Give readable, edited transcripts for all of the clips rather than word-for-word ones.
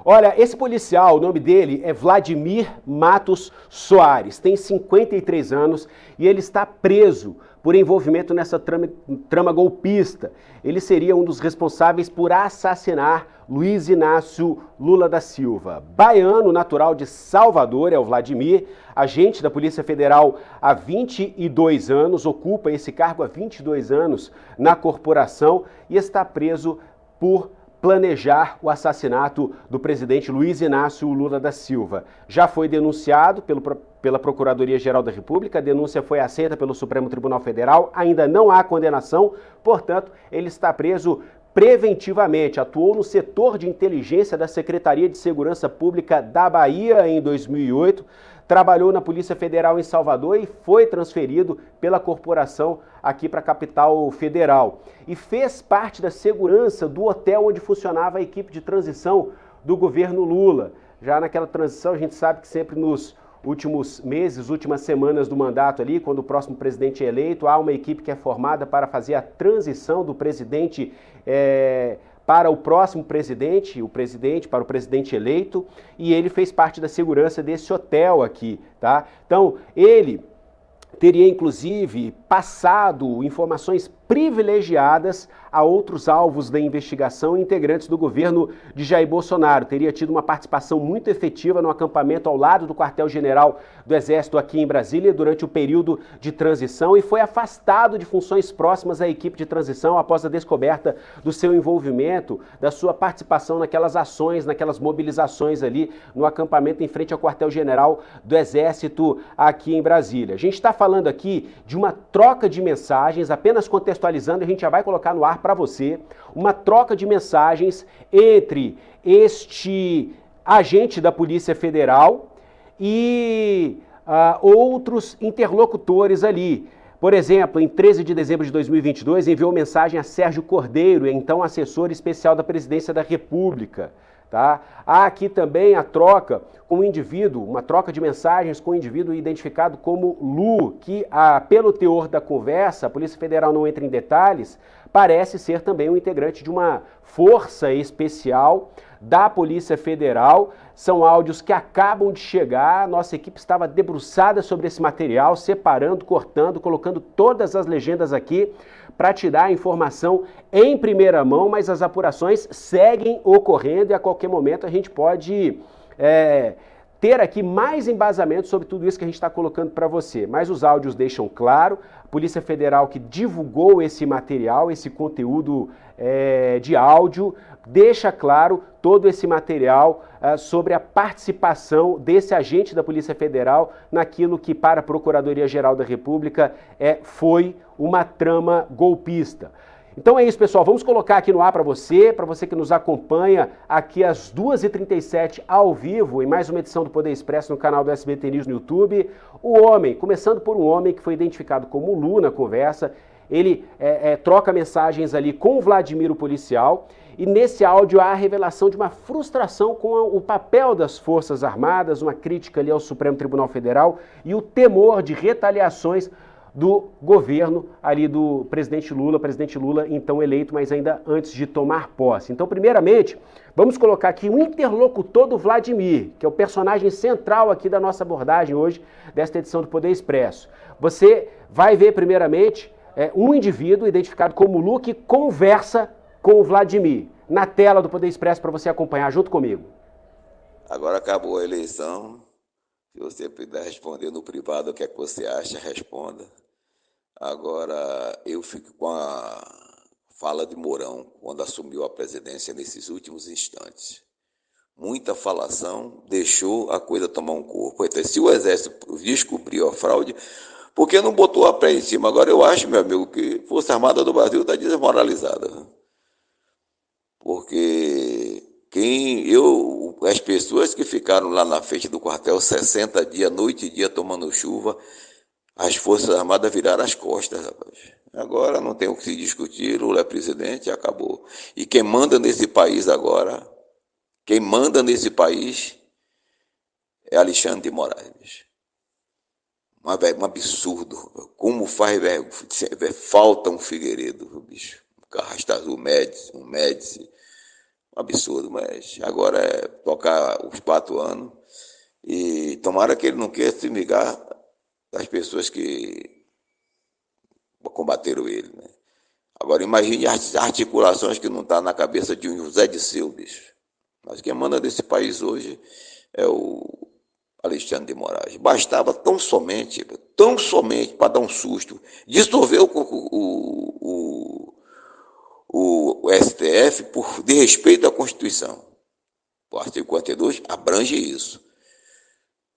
Olha, esse policial, o nome dele é Vladimir Matos Soares, tem 53 anos e ele está preso por envolvimento nessa trama golpista. Ele seria um dos responsáveis por assassinar Luiz Inácio Lula da Silva. Baiano, natural de Salvador, é o Vladimir, agente da Polícia Federal há 22 anos, ocupa esse cargo há 22 anos na corporação e está preso por planejar o assassinato do presidente Luiz Inácio Lula da Silva. Já foi denunciado pela Procuradoria-Geral da República, a denúncia foi aceita pelo Supremo Tribunal Federal, ainda não há condenação, portanto, ele está preso preventivamente. Atuou no setor de inteligência da Secretaria de Segurança Pública da Bahia em 2008, trabalhou na Polícia Federal em Salvador e foi transferido pela corporação aqui para a capital federal. E fez parte da segurança do hotel onde funcionava a equipe de transição do governo Lula. Já naquela transição, a gente sabe que sempre nos últimos meses, últimas semanas do mandato ali, quando o próximo presidente é eleito, há uma equipe que é formada para fazer a transição do presidente para o próximo presidente, para o presidente eleito, e ele fez parte da segurança desse hotel aqui, tá? Então, ele teria inclusive passado informações privilegiadas a outros alvos da investigação e integrantes do governo de Jair Bolsonaro. Teria tido uma participação muito efetiva no acampamento ao lado do quartel-general do Exército aqui em Brasília durante o período de transição e foi afastado de funções próximas à equipe de transição após a descoberta do seu envolvimento, da sua participação naquelas ações, naquelas mobilizações ali no acampamento em frente ao quartel-general do Exército aqui em Brasília. A gente está falando aqui de uma troca de mensagens, apenas contextualizando, a gente já vai colocar no ar para você, uma troca de mensagens entre este agente da Polícia Federal e outros interlocutores ali. Por exemplo, em 13 de dezembro de 2022, enviou mensagem a Sérgio Cordeiro, então assessor especial da Presidência da República. Tá? Há aqui também a troca com o indivíduo, uma troca de mensagens com o indivíduo identificado como Lu, que pelo teor da conversa, a Polícia Federal não entra em detalhes, parece ser também um integrante de uma força especial da Polícia Federal. São áudios que acabam de chegar, nossa equipe estava debruçada sobre esse material, separando, cortando, colocando todas as legendas aqui para te dar a informação em primeira mão, mas as apurações seguem ocorrendo e a qualquer momento a gente pode ter aqui mais embasamento sobre tudo isso que a gente está colocando para você. Mas os áudios deixam claro, a Polícia Federal que divulgou esse material, esse conteúdo de áudio, deixa claro todo esse material sobre a participação desse agente da Polícia Federal naquilo que para a Procuradoria-Geral da República foi uma trama golpista. Então é isso, pessoal. Vamos colocar aqui no ar para você que nos acompanha aqui às 2h37 ao vivo, em mais uma edição do Poder Expresso no canal do SBT News no YouTube. O homem, começando por um homem que foi identificado como Lu na conversa, ele troca mensagens ali com o Vladimir, o policial, e nesse áudio há a revelação de uma frustração com o papel das Forças Armadas, uma crítica ali ao Supremo Tribunal Federal e o temor de retaliações do governo ali do presidente Lula então eleito, mas ainda antes de tomar posse. Então, primeiramente, vamos colocar aqui um interlocutor do Vladimir, que é o personagem central aqui da nossa abordagem hoje, desta edição do Poder Expresso. Você vai ver, primeiramente, um indivíduo identificado como Lu que conversa com o Vladimir, na tela do Poder Expresso para você acompanhar junto comigo. Agora acabou a eleição, se você puder responder no privado o que é que você acha, responda. Agora, eu fico com a fala de Mourão, quando assumiu a presidência nesses últimos instantes. Muita falação deixou a coisa tomar um corpo. Então, se o Exército descobriu a fraude, por que não botou a pé em cima? Agora, eu acho, meu amigo, que a Força Armada do Brasil está desmoralizada. Porque as pessoas que ficaram lá na frente do quartel 60 dias, noite e dia, tomando chuva, as Forças Armadas viraram as costas, rapaz. Agora não tem o que se discutir, Lula é presidente e acabou. E quem manda nesse país agora, é Alexandre de Moraes. Um absurdo. Como faz falta um Figueiredo, bicho. Um Carrasta Azul, um Médici. Um absurdo, mas agora é tocar os 4 anos e tomara que ele não queira se vingar das pessoas que combateram ele, né? Agora imagine as articulações que não estão na cabeça de um José Dirceu, bicho. Mas quem manda desse país hoje é o Alexandre de Moraes. Bastava tão somente para dar um susto, dissolver o STF por desrespeito à Constituição. O artigo 42 abrange isso.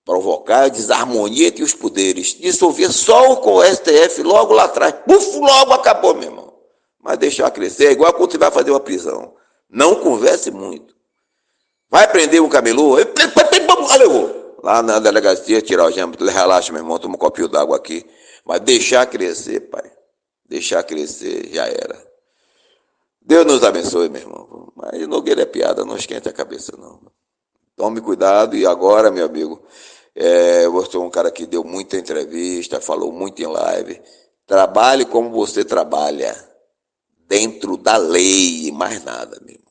Provocar a desarmonia entre os poderes. Dissolver só com o STF logo lá atrás. Puf, logo acabou, meu irmão. Mas deixar crescer é igual quando você vai fazer uma prisão. Não converse muito. Vai prender um camelô? Lá na delegacia, tirar o gêmeo. Relaxa, meu irmão, toma um copinho d'água aqui. Mas deixar crescer, pai. Deixar crescer, já era. Deus nos abençoe, meu irmão. Mas Nogueira é piada, não esquente a cabeça, não. Tome cuidado. E agora, meu amigo, você é um cara que deu muita entrevista, falou muito em live. Trabalhe como você trabalha. Dentro da lei, mais nada, meu irmão.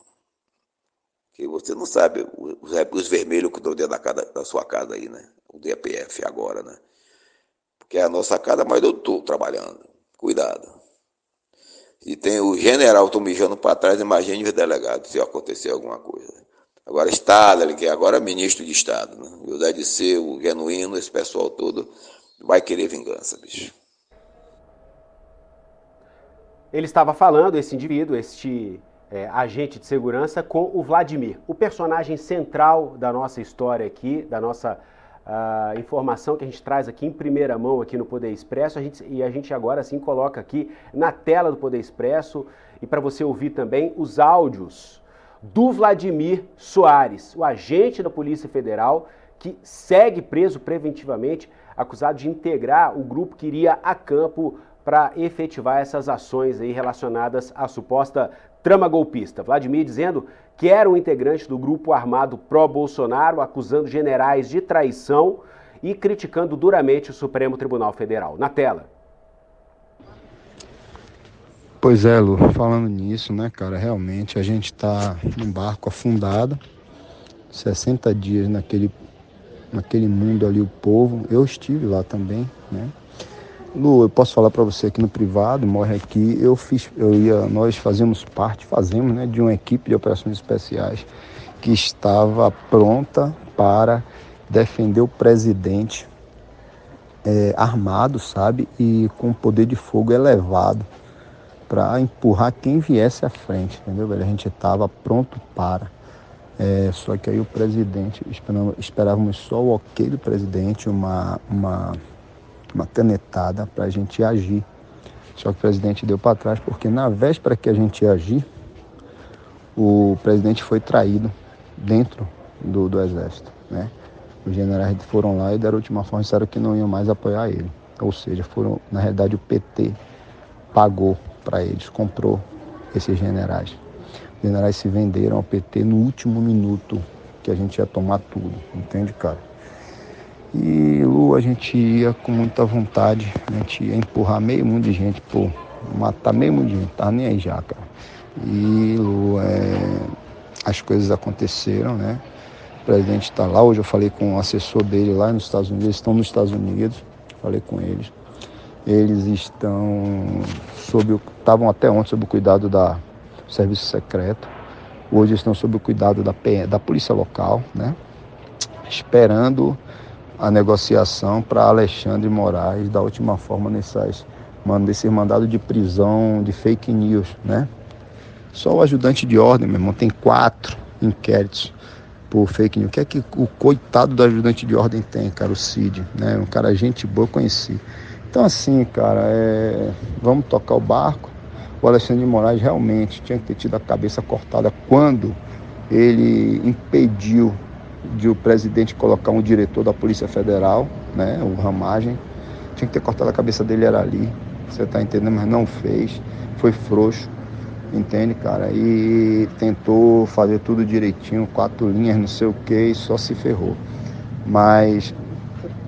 Que você não sabe os vermelhos que estão dentro da sua casa aí, né? O DPF agora, né? Porque é a nossa casa, mas eu estou trabalhando. Cuidado. E tem o general, estou mijando para trás, imagine os delegados, se acontecer alguma coisa. Agora Estado, ele quer agora ministro de Estado, né? José Dirceu, o Genuíno, esse pessoal todo vai querer vingança, bicho. Ele estava falando, esse indivíduo, este agente de segurança, com o Vladimir, o personagem central da nossa história aqui, da nossa informação que a gente traz aqui em primeira mão aqui no Poder Expresso, a gente agora sim coloca aqui na tela do Poder Expresso e para você ouvir também os áudios do Vladimir Soares, o agente da Polícia Federal que segue preso preventivamente, acusado de integrar o grupo que iria a campo para efetivar essas ações aí relacionadas à suposta trama golpista. Vladimir dizendo que era um integrante do grupo armado pró-Bolsonaro, acusando generais de traição e criticando duramente o Supremo Tribunal Federal. Na tela. Pois é, Lu, falando nisso, né, cara, realmente a gente tá num barco afundado, 60 dias naquele mundo ali, o povo. Eu estive lá também, né? Lu, eu posso falar para você aqui no privado, morre aqui, nós fazemos, né, de uma equipe de operações especiais que estava pronta para defender o presidente armado, sabe, e com poder de fogo elevado para empurrar quem viesse à frente, entendeu, velho? A gente estava pronto para. Só que aí o presidente, esperávamos só o ok do presidente, uma canetada para a gente agir. Só que o presidente deu para trás porque na véspera que a gente ia agir, o presidente foi traído dentro do exército, né? Os generais foram lá e deram ultimação, disseram que não iam mais apoiar ele. Ou seja, na realidade o PT pagou para eles, comprou esses generais. Os generais se venderam ao PT no último minuto que a gente ia tomar tudo, entende, cara? E, Lu, a gente ia com muita vontade, a gente ia empurrar meio mundo de gente, matar meio mundo de gente, tava nem aí já, cara. E, Lu, as coisas aconteceram, né? O presidente está lá, hoje eu falei com o assessor dele lá nos Estados Unidos, eles estão nos Estados Unidos, falei com eles. Eles estavam até ontem sob o cuidado do Serviço Secreto, hoje estão sob o cuidado da Polícia Local, né? Esperando a negociação para Alexandre de Moraes, da última forma desse mandado de prisão de fake news, né? Só o ajudante de ordem, meu irmão, tem 4 inquéritos por fake news. O que é que o coitado do ajudante de ordem tem, cara? O Cid, né? Um cara gente boa, eu conheci. Então assim, cara, vamos tocar o barco. O Alexandre de Moraes realmente tinha que ter tido a cabeça cortada quando ele impediu de o presidente colocar um diretor da Polícia Federal, né, o Ramagem. Tinha que ter cortado a cabeça dele, era ali, você tá entendendo, mas não fez, foi frouxo, entende, cara, e tentou fazer tudo direitinho, 4 linhas, não sei o que, e só se ferrou. Mas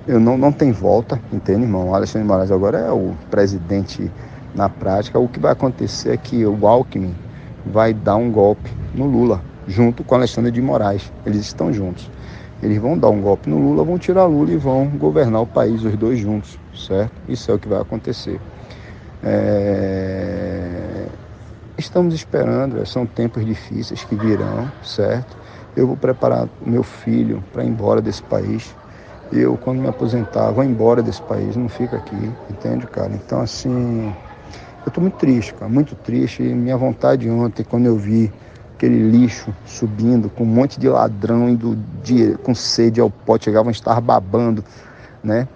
não tem volta, entende, irmão? O Alexandre de Moraes agora é o presidente na prática. O que vai acontecer é que o Alckmin vai dar um golpe no Lula, junto com Alexandre de Moraes. Eles estão juntos. Eles vão dar um golpe no Lula, vão tirar Lula e vão governar o país, os dois juntos, certo? Isso é o que vai acontecer. Estamos esperando, são tempos difíceis que virão, certo? Eu vou preparar meu filho para ir embora desse país. Eu, quando me aposentar, vou embora desse país, não fico aqui, entende, cara? Então, assim, eu tô muito triste, cara, muito triste. E minha vontade ontem, quando eu vi aquele lixo subindo, com um monte de ladrão indo com sede ao pote, chegavam a estar babando, né?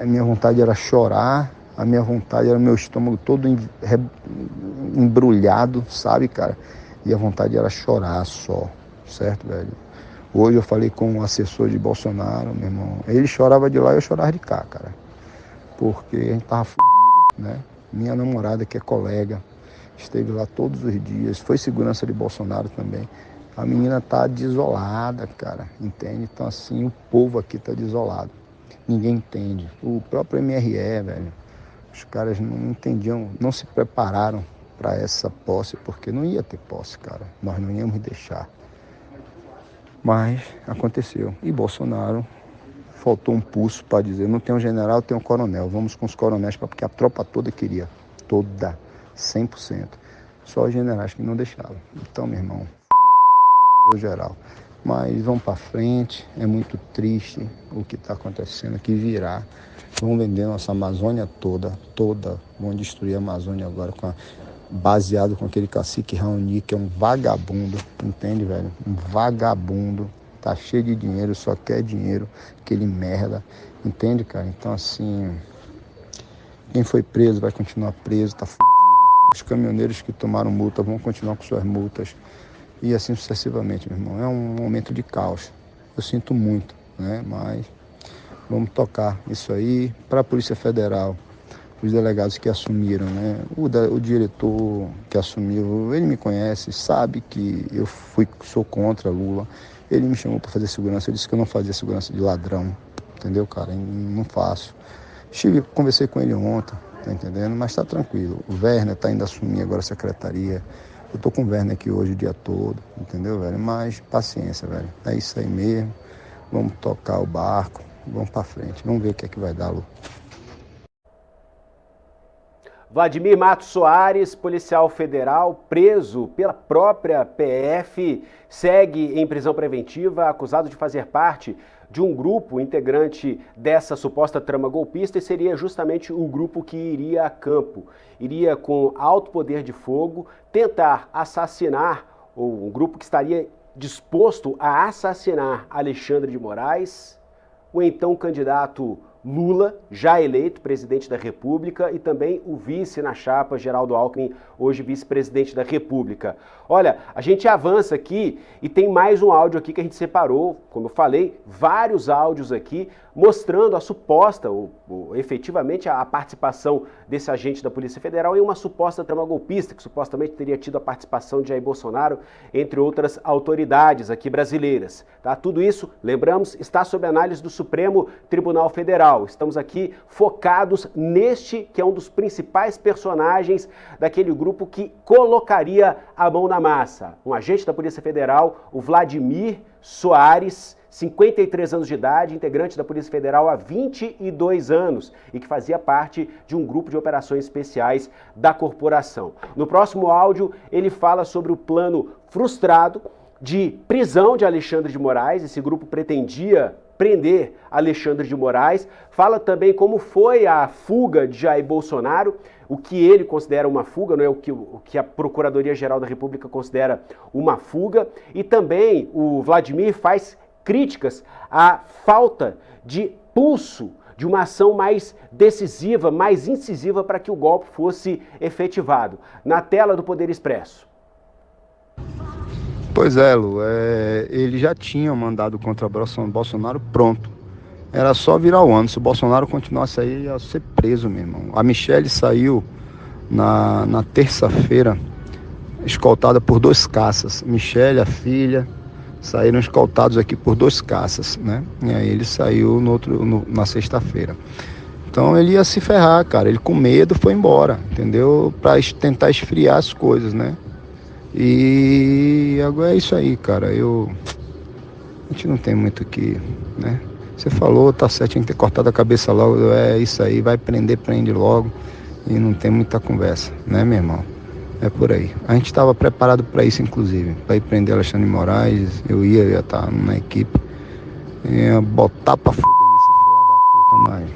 A minha vontade era chorar, a minha vontade era meu estômago todo embrulhado, sabe, cara? E a vontade era chorar só, certo, velho? Hoje eu falei com o assessor de Bolsonaro, meu irmão. Ele chorava de lá e eu chorava de cá, cara. Porque a gente tava fudido, né? Minha namorada, que é colega, esteve lá todos os dias, foi segurança de Bolsonaro também. A menina tá desolada, cara, entende? Então, assim, o povo aqui tá desolado. Ninguém entende. O próprio MRE, velho, os caras não entendiam, não se prepararam para essa posse, porque não ia ter posse, cara. Nós não íamos deixar. Mas aconteceu. E Bolsonaro faltou um pulso para dizer, não tem um general, tem um coronel. Vamos com os coronéis, porque a tropa toda queria. Toda. 100%. Só os generais que não deixavam. Então, meu irmão, geral. Mas vamos para frente. É muito triste o que está acontecendo, que virá. Vão vender nossa Amazônia toda. Vão destruir a Amazônia agora, baseado com aquele cacique Raoni, que é um vagabundo. Entende, velho? Um vagabundo. Tá cheio de dinheiro, só quer dinheiro. Aquele merda. Entende, cara? Então, assim, quem foi preso vai continuar preso. Tá fudido. Os caminhoneiros que tomaram multa vão continuar com suas multas. E assim sucessivamente, meu irmão. É um momento de caos. Eu sinto muito, né? Mas vamos tocar isso aí. Para a Polícia Federal, os delegados que assumiram, né? O diretor que assumiu, ele me conhece, sabe que eu sou contra Lula. Ele me chamou para fazer segurança. Eu disse que eu não fazia segurança de ladrão. Entendeu, cara? Eu não faço. Conversei com ele ontem. Tá entendendo? Mas tá tranquilo. O Werner tá indo assumir agora a secretaria. Eu tô com o Werner aqui hoje o dia todo, entendeu, velho? Mas paciência, velho. É isso aí mesmo. Vamos tocar o barco, vamos pra frente. Vamos ver o que é que vai dar, Lu. Vladimir Matos Soares, policial federal, preso pela própria PF, segue em prisão preventiva, acusado de fazer parte de um grupo integrante dessa suposta trama golpista, e seria justamente o grupo que iria a campo, iria com alto poder de fogo tentar assassinar, ou um grupo que estaria disposto a assassinar Alexandre de Moraes, o então candidato Lula, já eleito presidente da República, e também o vice na chapa, Geraldo Alckmin, hoje vice-presidente da República. Olha, a gente avança aqui e tem mais um áudio aqui que a gente separou, como eu falei, vários áudios aqui mostrando a suposta, ou efetivamente a participação desse agente da Polícia Federal em uma suposta trama golpista, que supostamente teria tido a participação de Jair Bolsonaro, entre outras autoridades aqui brasileiras. Tá? Tudo isso, lembramos, está sob análise do Supremo Tribunal Federal. Estamos aqui focados neste, que é um dos principais personagens daquele grupo que colocaria a mão na massa. Um agente da Polícia Federal, o Vladimir Soares, 53 anos de idade, integrante da Polícia Federal há 22 anos e que fazia parte de um grupo de operações especiais da corporação. No próximo áudio, ele fala sobre o plano frustrado de prisão de Alexandre de Moraes. Esse grupo pretendia prender Alexandre de Moraes. Fala também como foi a fuga de Jair Bolsonaro, o que ele considera uma fuga, não é o que a Procuradoria-Geral da República considera uma fuga. E também o Vladimir faz críticas à falta de pulso de uma ação mais decisiva, mais incisiva para que o golpe fosse efetivado. Na tela do Poder Expresso. Pois é, Lu, ele já tinha mandado contra Bolsonaro pronto. Era só virar o ano. Se o Bolsonaro continuasse aí, ia ser preso, meu irmão. A Michelle saiu na terça-feira, escoltada por 2 caças. Michelle, a filha, saíram escoltados aqui por 2 caças, né? E aí ele saiu na sexta-feira. Então ele ia se ferrar, cara. Ele com medo foi embora, entendeu? Pra tentar esfriar as coisas, né? E agora é isso aí, cara. A gente não tem muito o que, né? Você falou, tá certo, tinha que ter cortado a cabeça logo. É isso aí, vai prender, prende logo. E não tem muita conversa, né, meu irmão? É por aí. A gente estava preparado para isso, inclusive, para ir prender Alexandre de Moraes. Eu ia estar na equipe, ia botar para fuder nesse filho da puta, mas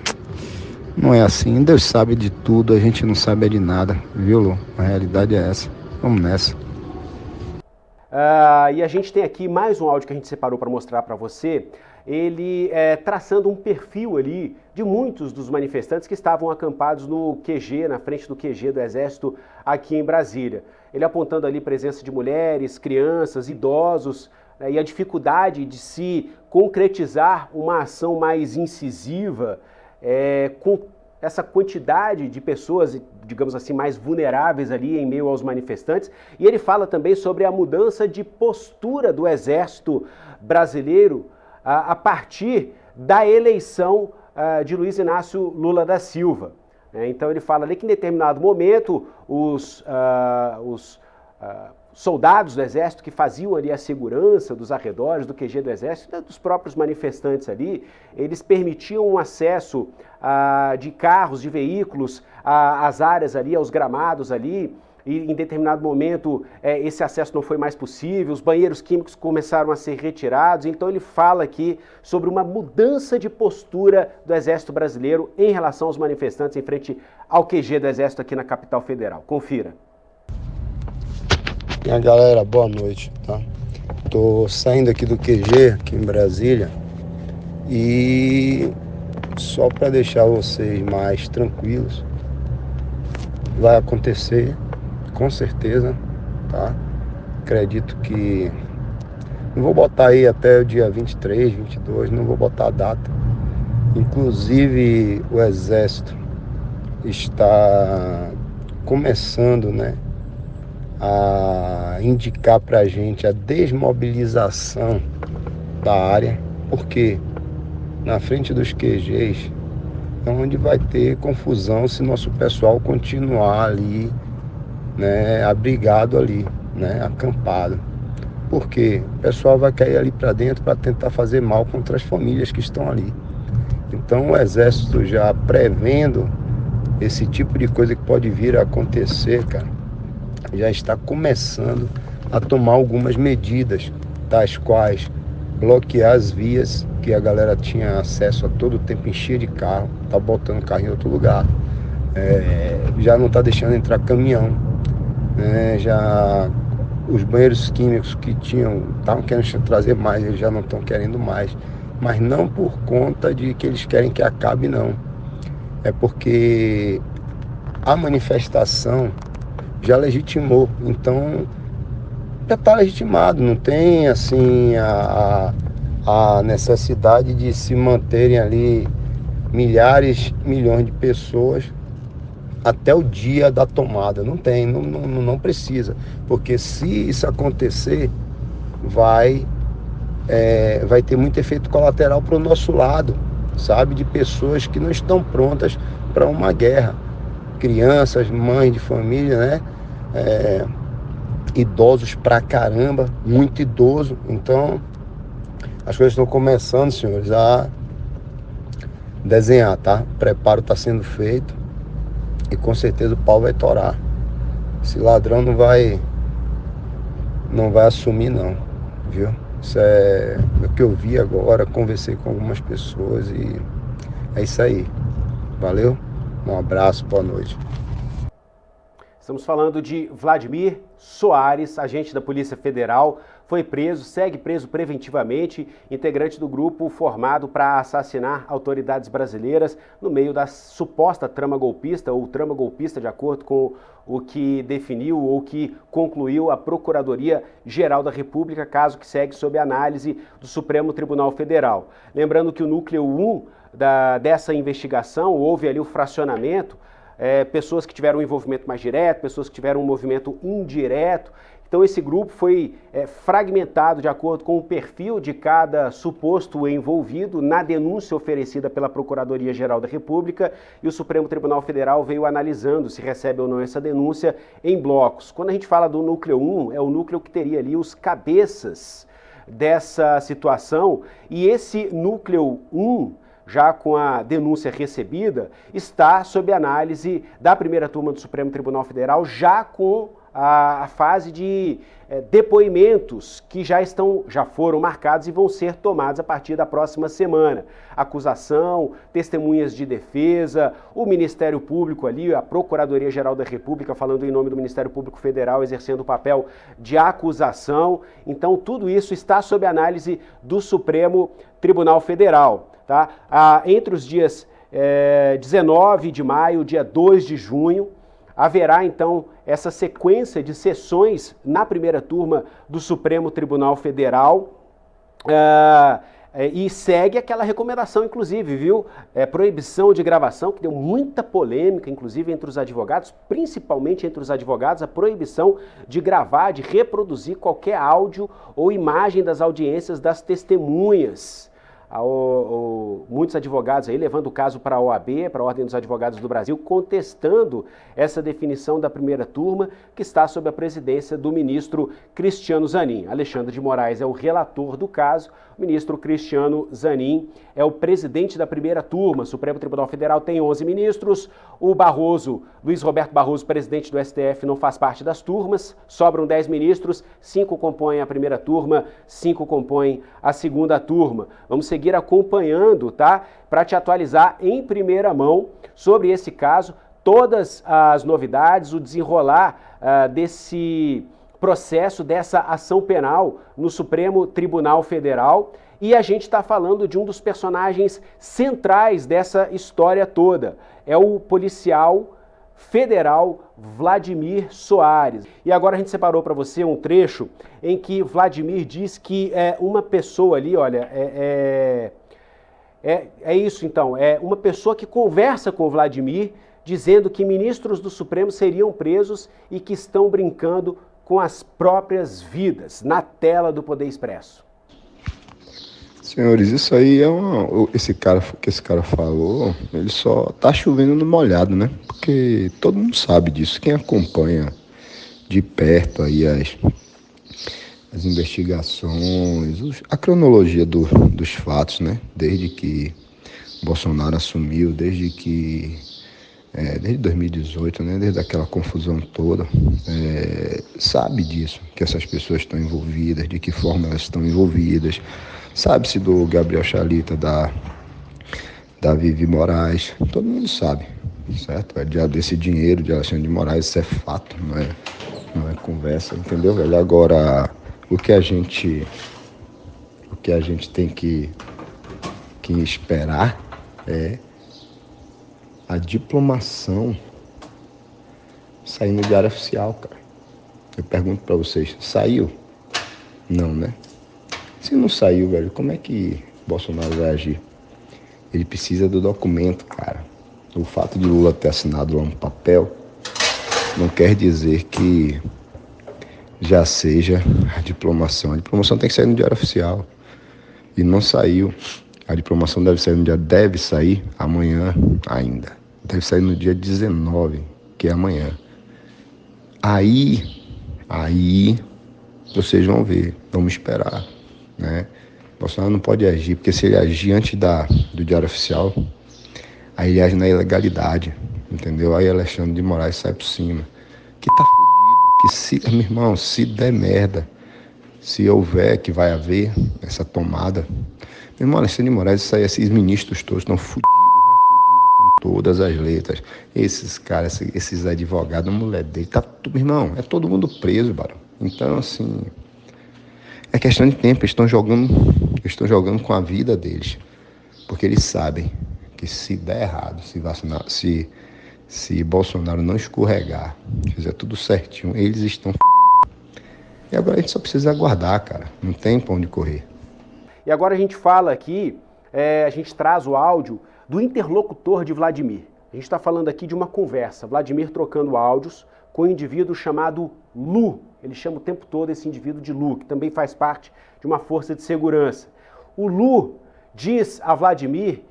não é assim. Deus sabe de tudo, a gente não sabe de nada, viu, Lu? A realidade é essa. Vamos nessa. E a gente tem aqui mais um áudio que a gente separou para mostrar para você, ele traçando um perfil ali de muitos dos manifestantes que estavam acampados no QG, na frente do QG do Exército aqui em Brasília. Ele apontando ali presença de mulheres, crianças, idosos, e a dificuldade de se concretizar uma ação mais incisiva com essa quantidade de pessoas, digamos assim, mais vulneráveis ali em meio aos manifestantes. E ele fala também sobre a mudança de postura do Exército brasileiro a partir da eleição de Luiz Inácio Lula da Silva. Então ele fala ali que em determinado momento os soldados do Exército que faziam ali a segurança dos arredores do QG do Exército, dos próprios manifestantes ali, eles permitiam um acesso de carros, de veículos às áreas ali, aos gramados ali, e em determinado momento esse acesso não foi mais possível, os banheiros químicos começaram a ser retirados. Então ele fala aqui sobre uma mudança de postura do Exército brasileiro em relação aos manifestantes em frente ao QG do Exército aqui na capital federal. Confira. Minha galera, boa noite, tá? Tô saindo aqui do QG, aqui em Brasília, e só para deixar vocês mais tranquilos, vai acontecer, com certeza, tá? Acredito que não vou botar aí até o dia 23, 22, não vou botar a data. Inclusive o Exército está começando, né, a indicar para a gente a desmobilização da área, porque na frente dos QGs é onde vai ter confusão se nosso pessoal continuar ali, né, abrigado ali, né, acampado. Porque o pessoal vai cair ali para dentro para tentar fazer mal contra as famílias que estão ali. Então o Exército, já prevendo esse tipo de coisa que pode vir a acontecer, cara, já está começando a tomar algumas medidas, tais quais bloquear as vias que a galera tinha acesso a todo tempo, enchia de carro, tá botando o carro em outro lugar, já não tá deixando entrar caminhão, já os banheiros químicos que estavam querendo trazer mais, eles já não estão querendo mais, mas não por conta de que eles querem que acabe, não, é porque a manifestação já legitimou, então já está legitimado, não tem assim a necessidade de se manterem ali milhares, milhões de pessoas até o dia da tomada, não tem, não precisa, porque se isso acontecer, vai ter muito efeito colateral para o nosso lado, sabe, de pessoas que não estão prontas para uma guerra, crianças, mães de família, né, idosos pra caramba, muito idoso. Então as coisas estão começando, senhores, a desenhar, tá? O preparo está sendo feito e com certeza o pau vai torar. Esse ladrão não vai assumir, não, viu? Isso é o que eu vi agora, conversei com algumas pessoas e é isso aí. Valeu? Um abraço, boa noite. Estamos falando de Vladimir Soares, agente da Polícia Federal, foi preso, segue preso preventivamente, integrante do grupo formado para assassinar autoridades brasileiras no meio da suposta trama golpista, ou trama golpista de acordo com o que definiu ou que concluiu a Procuradoria-Geral da República, caso que segue sob análise do Supremo Tribunal Federal. Lembrando que o núcleo 1 dessa investigação, houve ali o fracionamento, pessoas que tiveram um envolvimento mais direto, pessoas que tiveram um movimento indireto. Então esse grupo foi fragmentado de acordo com o perfil de cada suposto envolvido na denúncia oferecida pela Procuradoria-Geral da República, e o Supremo Tribunal Federal veio analisando se recebe ou não essa denúncia em blocos. Quando a gente fala do núcleo 1, é o núcleo que teria ali os cabeças dessa situação, e esse núcleo 1, já com a denúncia recebida, está sob análise da primeira turma do Supremo Tribunal Federal, já com a fase de depoimentos que já foram marcados e vão ser tomados a partir da próxima semana. Acusação, testemunhas de defesa, o Ministério Público ali, a Procuradoria-Geral da República, falando em nome do Ministério Público Federal, exercendo o papel de acusação. Então, tudo isso está sob análise do Supremo Tribunal Federal. Tá? Entre os dias 19 de maio, dia 2 de junho, haverá então essa sequência de sessões na primeira turma do Supremo Tribunal Federal e segue aquela recomendação, inclusive, viu? Proibição de gravação, que deu muita polêmica, inclusive entre os advogados, principalmente entre os advogados, a proibição de gravar, de reproduzir qualquer áudio ou imagem das audiências das testemunhas. Muitos advogados aí levando o caso para a OAB, para a Ordem dos Advogados do Brasil, contestando essa definição da primeira turma, que está sob a presidência do ministro Cristiano Zanin. Alexandre de Moraes é o relator do caso, o ministro Cristiano Zanin é o presidente da primeira turma. O Supremo Tribunal Federal tem 11 ministros, o Luiz Roberto Barroso, presidente do STF, não faz parte das turmas, sobram 10 ministros, 5 compõem a primeira turma, 5 compõem a segunda turma. Vamos seguir acompanhando, tá? Para te atualizar em primeira mão sobre esse caso, todas as novidades, o desenrolar desse processo, dessa ação penal no Supremo Tribunal Federal. E a gente está falando de um dos personagens centrais dessa história toda. É o policial federal Vladimir Soares. E agora a gente separou para você um trecho em que Vladimir diz que uma pessoa ali, olha, é isso então, é uma pessoa que conversa com Vladimir, dizendo que ministros do Supremo seriam presos e que estão brincando com as próprias vidas, na tela do Poder Expresso. Senhores, isso aí esse cara falou, ele só tá chovendo no molhado, né? Porque todo mundo sabe disso, quem acompanha de perto aí as investigações, a cronologia dos fatos, né? Desde que Bolsonaro assumiu, desde 2018, né? Desde aquela confusão toda, sabe disso, que essas pessoas estão envolvidas, de que forma elas estão envolvidas. Sabe-se do Gabriel Chalita, da Vivi Moraes, todo mundo sabe, certo? Desse dinheiro de Alexandre de Moraes, isso é fato, não é conversa, entendeu, velho? Agora, o que a gente tem que esperar é a diplomação sair no Diário Oficial, cara. Eu pergunto pra vocês, saiu? Não, né? Se não saiu, velho, como é que Bolsonaro vai agir? Ele precisa do documento, cara. O fato de Lula ter assinado lá um papel não quer dizer que já seja a diplomação. A diplomação tem que sair no Diário Oficial. E não saiu. A diplomação deve sair amanhã ainda. Deve sair no dia 19, que é amanhã. Aí vocês vão ver, vamos esperar, né? Bolsonaro não pode agir, porque se ele agir antes do Diário Oficial, aí ele age na ilegalidade, entendeu? Aí Alexandre de Moraes sai por cima. Que tá fudido, meu irmão, se der merda, se houver, que vai haver essa tomada, meu irmão, Alexandre de Moraes, esses ministros todos estão fudidos com todas as letras. Esses caras, esses advogados, a mulher dele, tá tudo, meu irmão, é todo mundo preso, barão. Então, assim, é questão de tempo, eles estão jogando com a vida deles, porque eles sabem que se der errado, se Bolsonaro não escorregar, fizer tudo certinho, eles estão f***. E agora a gente só precisa aguardar, cara, não tem pra onde correr. E agora a gente fala aqui, a gente traz o áudio do interlocutor de Vladimir. A gente está falando aqui de uma conversa, Vladimir trocando áudios com um indivíduo chamado Lu. Ele chama o tempo todo esse indivíduo de Lu, que também faz parte de uma força de segurança. O Lu diz a Vladimir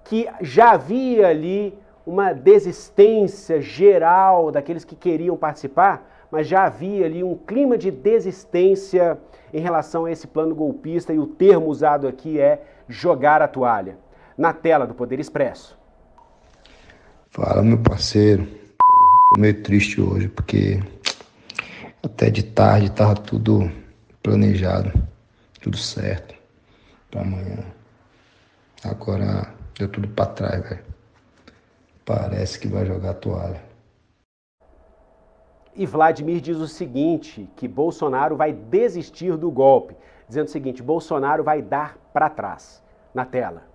que já havia ali uma desistência geral daqueles que queriam participar, mas já havia ali um clima de desistência em relação a esse plano golpista, e o termo usado aqui é jogar a toalha. Na tela do Poder Expresso. Fala, meu parceiro. Tô meio triste hoje, porque até de tarde tava tudo planejado, tudo certo pra amanhã. Agora deu tudo pra trás, velho. Parece que vai jogar a toalha. E Vladimir diz o seguinte, que Bolsonaro vai desistir do golpe, dizendo o seguinte: Bolsonaro vai dar para trás. Na tela.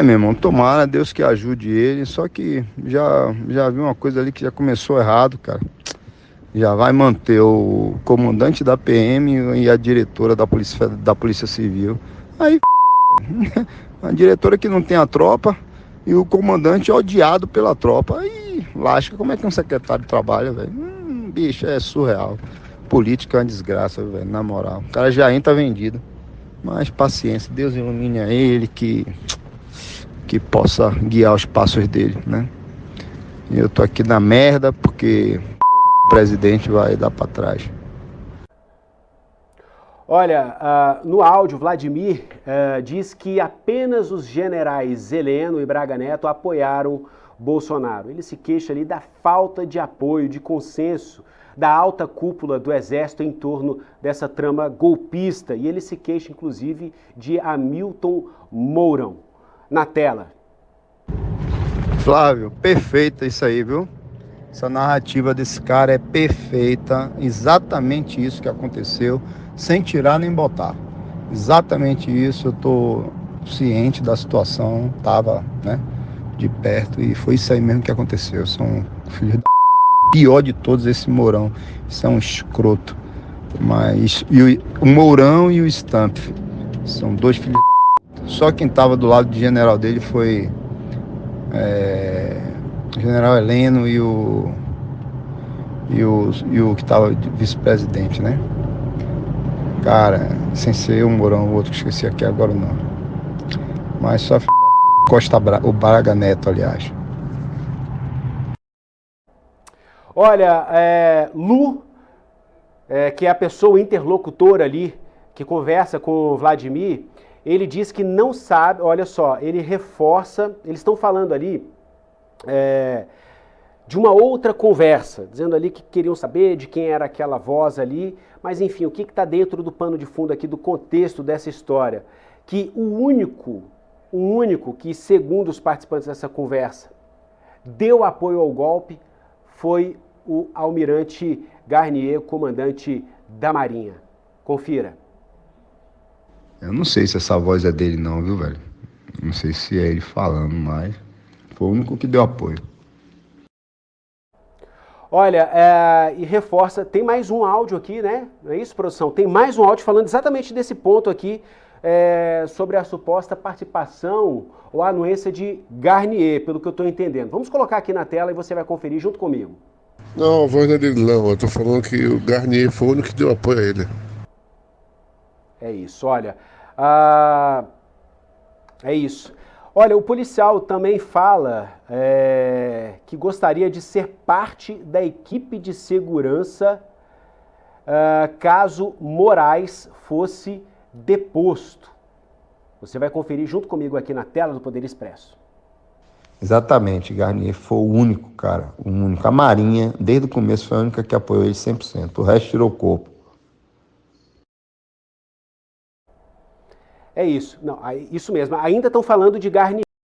Meu irmão, tomara Deus que ajude ele, só que já vi uma coisa ali que já começou errado, cara. Já vai manter o comandante da PM e a diretora da Polícia Civil. Aí, a diretora que não tem a tropa e o comandante odiado pela tropa. Aí, lasca, como é que um secretário trabalha, velho? Bicho, é surreal. Política é uma desgraça, velho, na moral. O cara já entra vendido. Mas paciência, Deus ilumine a ele, que possa guiar os passos dele, né? Eu tô aqui na merda porque o presidente vai dar pra trás. Olha, no áudio, Vladimir diz que apenas os generais Heleno e Braga Neto apoiaram Bolsonaro. Ele se queixa ali da falta de apoio, de consenso da alta cúpula do Exército em torno dessa trama golpista. E ele se queixa, inclusive, de Hamilton Mourão. Na tela. Flávio, perfeita isso aí, viu? Essa narrativa desse cara é perfeita. Exatamente isso que aconteceu, sem tirar nem botar. Exatamente isso, eu tô ciente da situação, tava, né, de perto, e foi isso aí mesmo que aconteceu. São filhos da pior de todos, esse Mourão. Isso é um escroto. Mas o Mourão e o Stamp são dois filhos da... Só quem tava do lado de general dele foi o general Heleno e o que tava de vice-presidente, né? Cara, sem ser o Mourão, o outro que esqueci aqui agora não. Mas só o Braga Neto, aliás. Olha, Lu, que é a pessoa interlocutora ali, que conversa com o Vladimir, ele diz que não sabe, olha só, ele reforça, eles estão falando ali de uma outra conversa, dizendo ali que queriam saber de quem era aquela voz ali, mas enfim, o que está dentro do pano de fundo aqui, do contexto dessa história? Que o único que, segundo os participantes dessa conversa, deu apoio ao golpe foi o almirante Garnier, comandante da Marinha. Confira. Eu não sei se essa voz é dele não, viu, velho? Não sei se é ele falando, mas foi o único que deu apoio. Olha, e reforça, tem mais um áudio aqui, né? Não é isso, produção? Tem mais um áudio falando exatamente desse ponto aqui, sobre a suposta participação ou anuência de Garnier, pelo que eu estou entendendo. Vamos colocar aqui na tela e você vai conferir junto comigo. Não, a voz não é dele não, eu tô falando que o Garnier foi o único que deu apoio a ele. É isso, olha, é isso. Olha, o policial também fala que gostaria de ser parte da equipe de segurança caso Moraes fosse deposto. Você vai conferir junto comigo aqui na tela do Poder Expresso. Exatamente, Garnier foi o único, cara, o único. A Marinha, desde o começo, foi a única que apoiou ele 100%. O resto tirou o corpo. É isso, não, isso mesmo. Ainda estão falando de Garnier.